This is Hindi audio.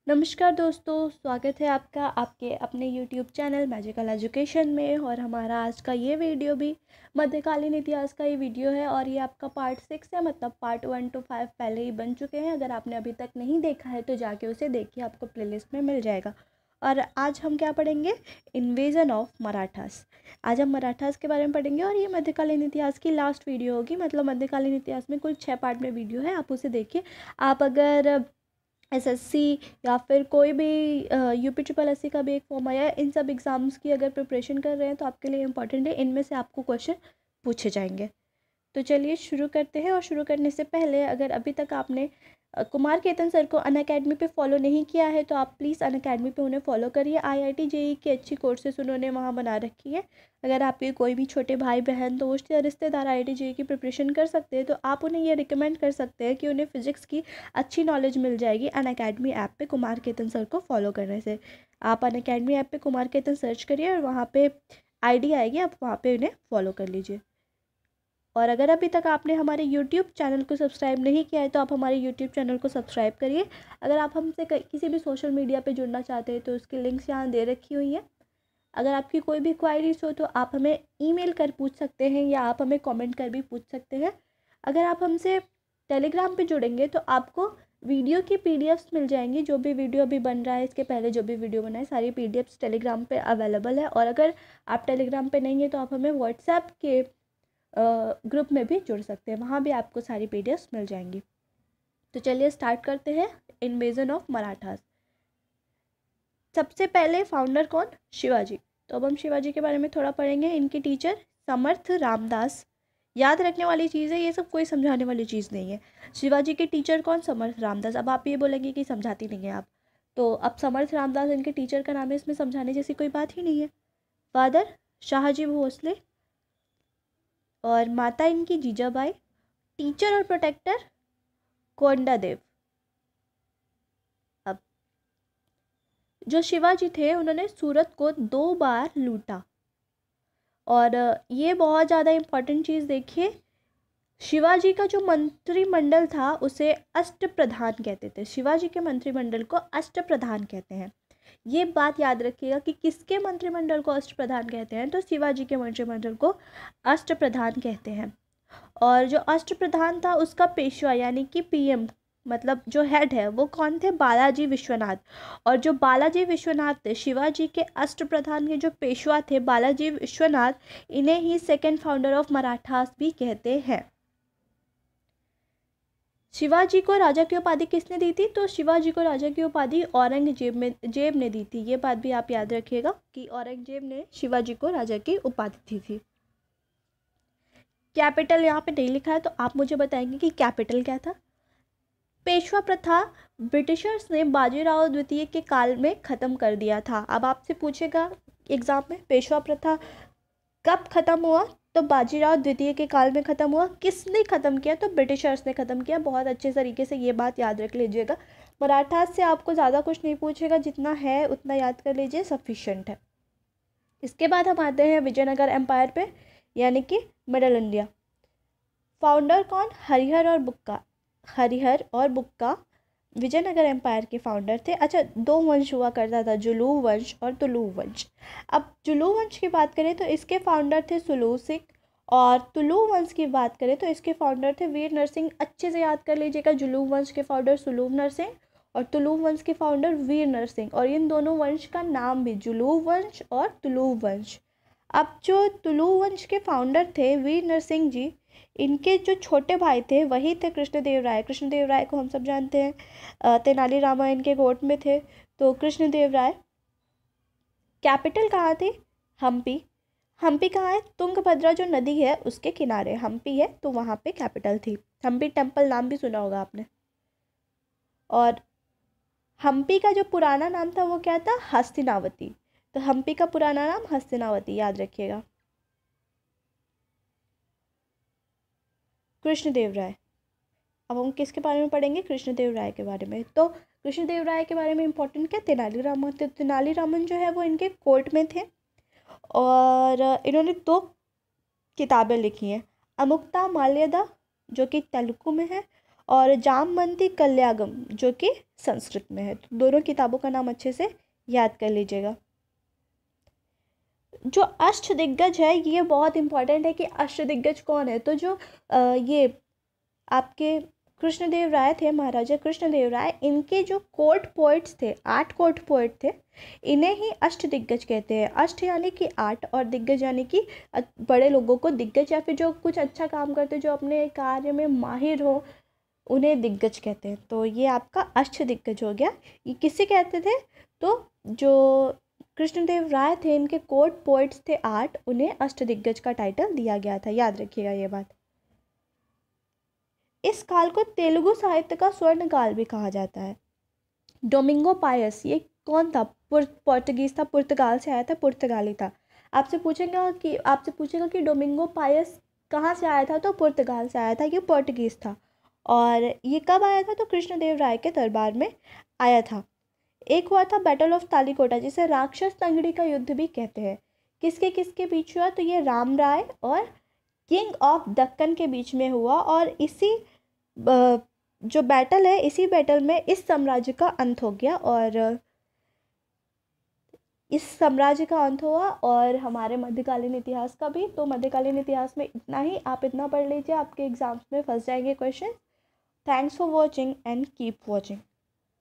नमस्कार दोस्तों, स्वागत है आपका आपके अपने YouTube चैनल मैजिकल एजुकेशन में। और हमारा आज का ये वीडियो भी मध्यकालीन इतिहास का ही वीडियो है और ये आपका पार्ट 6 है। मतलब पार्ट 1 to 5 पहले ही बन चुके हैं। अगर आपने अभी तक नहीं देखा है तो जाके उसे देखिए, आपको प्लेलिस्ट में मिल जाएगा। और आज हम क्या पढ़ेंगे? Invasion of Marathas. आज हम मराठास के बारे में पढ़ेंगे और ये मध्यकालीन इतिहास की लास्ट वीडियो होगी। मतलब मध्यकालीन इतिहास में कुल 6 पार्ट में वीडियो है, आप उसे देखिए। आप अगर एसएससी या फिर कोई भी UP SSC का भी एक फॉर्म आया है, इन सब एग्ज़ाम्स की अगर प्रिपरेशन कर रहे हैं तो आपके लिए इम्पॉर्टेंट है। इनमें से आपको क्वेश्चन पूछे जाएंगे। तो चलिए शुरू करते हैं। और शुरू करने से पहले अगर अभी तक आपने कुमार केतन सर को अनअकैडमी पे फॉलो नहीं किया है तो आप प्लीज़ अनअकैडमी पे उन्हें फॉलो करिए। IIT JEE की अच्छी कोर्सेस उन्होंने वहाँ बना रखी है। अगर आपके कोई भी छोटे भाई बहन दोस्त या रिश्तेदार IIT JEE की प्रिपरेशन कर सकते हैं तो आप उन्हें ये रिकमेंड कर सकते हैं कि उन्हें फ़िज़िक्स की अच्छी नॉलेज मिल जाएगी अनअकैडमी ऐप पे कुमार केतन सर को फॉलो करने से। आप अनअकैडमी ऐप पे कुमार केतन सर्च करिए और वहाँ पे ID आएगी, आप वहाँ पे उन्हें फॉलो कर लीजिए। और अगर अभी तक आपने हमारे YouTube चैनल को सब्सक्राइब नहीं किया है तो आप हमारे YouTube चैनल को सब्सक्राइब करिए। अगर आप हमसे किसी भी सोशल मीडिया पे जुड़ना चाहते हैं तो उसकी लिंक्स यहाँ दे रखी हुई हैं। अगर आपकी कोई भी क्वायरीज हो तो आप हमें ईमेल कर पूछ सकते हैं या आप हमें कमेंट कर भी पूछ सकते हैं। अगर आप हमसे टेलीग्राम पे जुड़ेंगे तो आपको वीडियो की PDFs मिल जाएंगी। जो भी वीडियो अभी बन रहा है, इसके पहले जो भी वीडियो बना है, सारी PDFs टेलीग्राम पे अवेलेबल है। और अगर आप टेलीग्राम पे नहीं है तो आप हमें व्हाट्सएप के ग्रुप में भी जुड़ सकते हैं, वहाँ भी आपको सारी PDFs मिल जाएंगी। तो चलिए स्टार्ट करते हैं। Invasion of Marathas. सबसे पहले फाउंडर कौन? शिवाजी। तो अब हम शिवाजी के बारे में थोड़ा पढ़ेंगे। इनके टीचर समर्थ रामदास। याद रखने वाली चीज़ है, ये सब कोई समझाने वाली चीज़ नहीं है। शिवाजी के टीचर कौन? समर्थ रामदास। अब आप ये बोलेंगे कि समझाती नहीं है आप, तो अब समर्थ रामदास इनके टीचर का नाम है, इसमें समझाने जैसी कोई बात ही नहीं है। फादर शाहजी भोसले और माता इनकी जीजाबाई। टीचर और प्रोटेक्टर कोंडादेव। अब जो शिवाजी थे उन्होंने सूरत को 2 बार लूटा। और ये बहुत ज़्यादा इम्पॉर्टेंट चीज़ देखिए, शिवाजी का जो मंत्रिमंडल था उसे अष्टप्रधान कहते थे। शिवाजी के मंत्रिमंडल को अष्टप्रधान कहते हैं। ये बात याद रखिएगा कि किसके मंत्रिमंडल को अष्टप्रधान कहते हैं, तो शिवाजी के मंत्रिमंडल को अष्टप्रधान कहते हैं। और जो अष्टप्रधान था उसका पेशवा यानी कि PM, मतलब जो हेड है वो कौन थे? बालाजी विश्वनाथ। और जो बालाजी विश्वनाथ थे, शिवाजी के अष्टप्रधान के जो पेशवा थे बालाजी विश्वनाथ, इन्हें ही सेकंड फाउंडर ऑफ मराठास भी कहते हैं। शिवाजी को राजा की उपाधि किसने दी थी? तो शिवाजी को राजा की उपाधि औरंगजेब ने दी थी। ये बात भी आप याद रखिएगा कि औरंगजेब ने शिवाजी को राजा की उपाधि दी थी। कैपिटल यहाँ पे नहीं लिखा है तो आप मुझे बताएंगे कि कैपिटल क्या था। पेशवा प्रथा ब्रिटिशर्स ने बाजीराव द्वितीय के काल में ख़त्म कर दिया था। अब आपसे पूछेगा एग्जाम में, पेशवा प्रथा कब ख़त्म हुआ? तो बाजीराव द्वितीय के काल में ख़त्म हुआ। किसने ख़त्म किया? तो ब्रिटिशर्स ने ख़त्म किया। बहुत अच्छे तरीके से ये बात याद रख लीजिएगा। मराठास से आपको ज़्यादा कुछ नहीं पूछेगा, जितना है उतना याद कर लीजिए, सफिशेंट है। इसके बाद हम आते हैं विजयनगर एम्पायर पे, यानी कि मिडल इंडिया। फाउंडर कौन? हरिहर और बुक्का विजयनगर एम्पायर के फाउंडर थे। अच्छा, 2 वंश हुआ करता था, जुलू वंश और तुलू वंश। अब जुलू वंश की बात करें तो इसके फाउंडर थे सुलू सिंह, और तुलू वंश की बात करें तो इसके फाउंडर थे वीर नरसिंह। अच्छे से याद कर लीजिएगा, जुलू वंश के फाउंडर सुलू नरसिंह और तुलू वंश के फाउंडर वीर नरसिंह। और इन दोनों वंश का नाम भी जुलू वंश और तुलू वंश। अब जो तुलू वंश के फाउंडर थे वीर नरसिंह जी, इनके जो छोटे भाई थे वही थे कृष्णदेव राय। कृष्णदेव राय को हम सब जानते हैं, तेनाली रामायण के कोर्ट में थे। तो कृष्णदेव राय। कैपिटल कहाँ थी? हम्पी। हम्पी कहाँ है? तुंगभद्रा जो नदी है उसके किनारे हम्पी है, तो वहाँ पे कैपिटल थी। हम्पी टेम्पल नाम भी सुना होगा आपने। और हम्पी का जो पुराना नाम था वो क्या था? हस्तिनावती। तो हम्पी का पुराना नाम हस्तिनावती, याद रखिएगा। कृष्णदेव राय। अब हम किसके बारे में पढ़ेंगे? कृष्णदेव राय के बारे में। तो कृष्णदेव राय के बारे में इंपॉर्टेंट क्या? तेनालीरामन। तो तेनालीरामन जो है वो इनके कोर्ट में थे और इन्होंने 2 किताबें लिखी हैं, अमुक्ता माल्यदा जो कि तेलुगु में है, और जामवंती कल्यागम जो कि संस्कृत में है। तो दोनों किताबों का नाम अच्छे से याद कर लीजिएगा। जो अष्टदिग्गज है ये बहुत इंपॉर्टेंट है कि अष्टदिग्गज कौन है। तो जो ये आपके कृष्णदेव राय थे, महाराजा कृष्णदेव राय, इनके जो कोर्ट पोइट्स थे, 8 कोर्ट पोइट थे, इन्हें ही अष्टदिग्गज कहते हैं। अष्ट यानी कि 8 और दिग्गज यानी कि बड़े लोगों को दिग्गज, या फिर जो कुछ अच्छा काम करते, जो अपने कार्य में माहिर हो, उन्हें दिग्गज कहते हैं। तो ये आपका अष्टदिग्गज हो गया। ये किसे कहते थे? तो जो कृष्णदेव राय थे, इनके कोर्ट पोइट्स थे 8, उन्हें अष्टदिग्गज का टाइटल दिया गया था। याद रखिएगा ये बात। इस काल को तेलुगु साहित्य का स्वर्ण काल भी कहा जाता है। डोमिंगो पायस ये कौन था? पोर्तुगीज था, पुर्तगाल से आया था, पुर्तगाली था। आपसे पूछेगा कि डोमिंगो पायस कहाँ से आया था? तो पुर्तगाल से आया था, ये पोर्तुगीज था। और ये कब आया था? तो कृष्णदेव राय के दरबार में आया था। एक हुआ था बैटल ऑफ तालीकोटा, जिसे राक्षस तंगड़ी का युद्ध भी कहते हैं। किसके किसके बीच हुआ? तो ये राम राय और किंग ऑफ दक्कन के बीच में हुआ। और इसी जो बैटल है, इसी बैटल में इस साम्राज्य का अंत हो गया, और इस साम्राज्य का अंत हुआ और हमारे मध्यकालीन इतिहास का भी। तो मध्यकालीन इतिहास में इतना ही, आप इतना पढ़ लीजिए, आपके एग्जाम्स में फंस जाएंगे question. Thanks for watching and keep watching.